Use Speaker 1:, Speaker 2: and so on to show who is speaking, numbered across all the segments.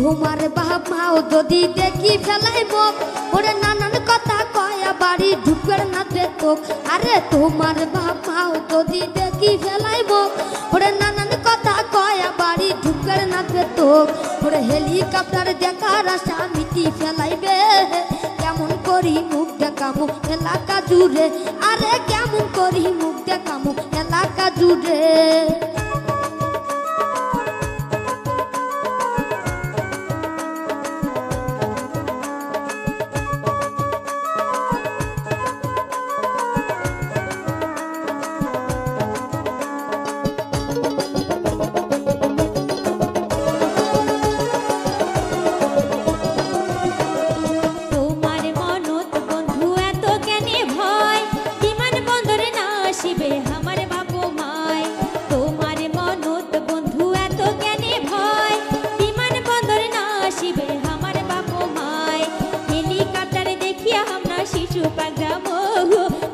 Speaker 1: তোমার বাপ মাও যদি দেখি ফেলাই মুখ ওরে নানান কথা কয়া বাড়ি ঢুকের না তোক। আরে তোমার বাপ মাও যদি দেখি ফেলাই মুখ ওরে নানান কথা কয়া বাড়ি ঢুকের না তোক। ওরে হেলিকপ্টার দেখার আশা মিটি ফেলাইবে কেমন করি মুখ দেখামু এলাকা জুড়ে। আরে কেমন করি মুখ দেখামু এলাকা জুড়ে।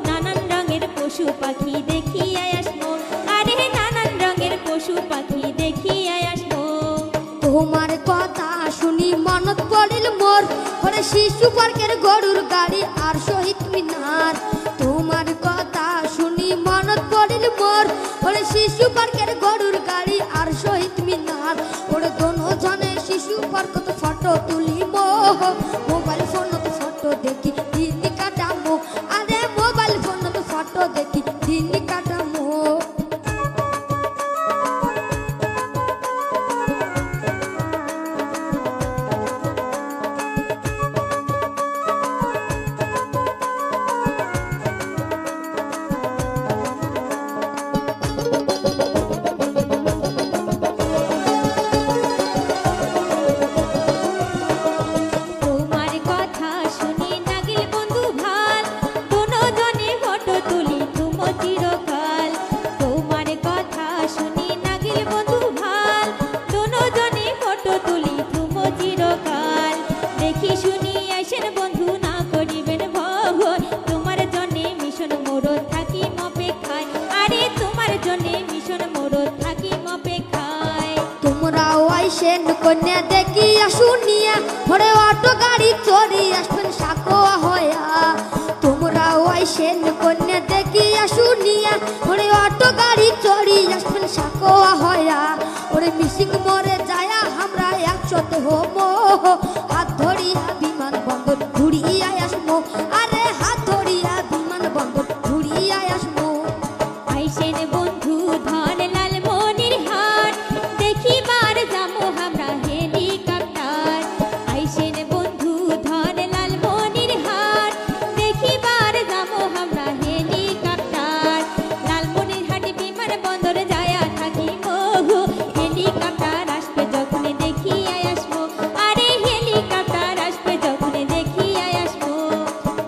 Speaker 2: নানান রঙের পশু পাখি দেখিয়া আসবো। আরে নানান রঙের পশু পাখি দেখিয়া আসবো।
Speaker 1: তোমার কথা শুনি মনত পড়িল মোর ওরে শিশু পার্কের গরুর গাড়ি আর শহীদ মিনার। তোমার কথা শুনি মনত পড়িল মোর ওরে শিশু পার্কের গরুর গাড়ি আর শহীদ মিনার। ওরে দোনো জনে শিশু পার্ক তো ফটো তুলি মো মোবাইল ফোন তো ফটো দেখি দিন কাটামো। আরে মোবাইল ফোন তো ফটো দেখি দিন কাটামো। কন্যা দেখিয়া শুনিয়া ভরে অটো গাড়ি চড়ি আসবেন সাকোয়া হয়া। তোমরা আইসেন কন্যা দেখিয়া শুনিয়া ভরে অটো গাড়ি চড়ি আসবেন সাকোয়া হয়া। ওরে মিসিং মরে যায়া আমরা একসাথে হবো হাত ধরিয়া বিমান বন্দর ঘুরিয়া আসবো। আরে হাত ধরিয়া বিমান বন্দর ঘুরিয়া আসবো।
Speaker 2: আইসেন বন্ধু ধন লালমনির হাট দেখিবার যাবো আমরা হেলিকপ্টার। আইসেন বন্ধু ধন লালমনির হাট দেখিবার যাবো আমরা হেলিকপ্টার। লালমনির হাটে বিমান বন্দর যায়া থাকিবো হেলিকপ্টার আসবে যখন দেখিয়া আসবো। আরে হেলিকপ্টার আসবে যখন দেখিয়া আসবো।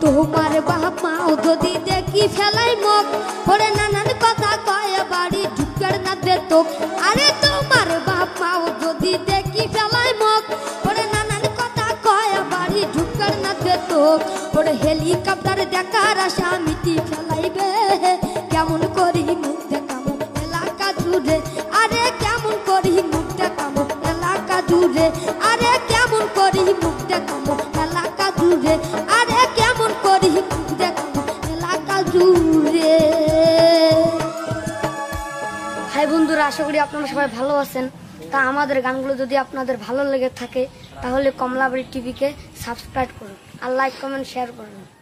Speaker 1: তোমার বাপ মাও যদি দেখি ফেলাই মুখ ওরে নানান কথা কয়া বাড়ি ঢুকের না তোক। আরে তোমার বাপ মাও যদি দেখি ফেলাই মুখ ওরে নানান কথা কয়া বাড়ি ঢুকের না তোক। ওরে হেলিকপ্টার দেখার আশা মিটি ফেলাইবে কেমন করি মুখ দেখামো এলাকা জুড়ে। আরে কেমন করি মুখ দেখামো এলাকা জুড়ে। আরে কেমন করি মুখ দেখামো এলাকা জুড়ে। আরে কেমন করি মুখ দেখামো এলাকা জুড়ে। হাই বন্ধুরা, আশা করি আপনারা সবাই ভালো আছেন। তা আমাদের গানগুলো যদি আপনাদের ভালো লেগে থাকে তাহলে কমলাবাড়ি টিভিকে সাবস্ক্রাইব করুন আর লাইক কমেন্ট শেয়ার করুন।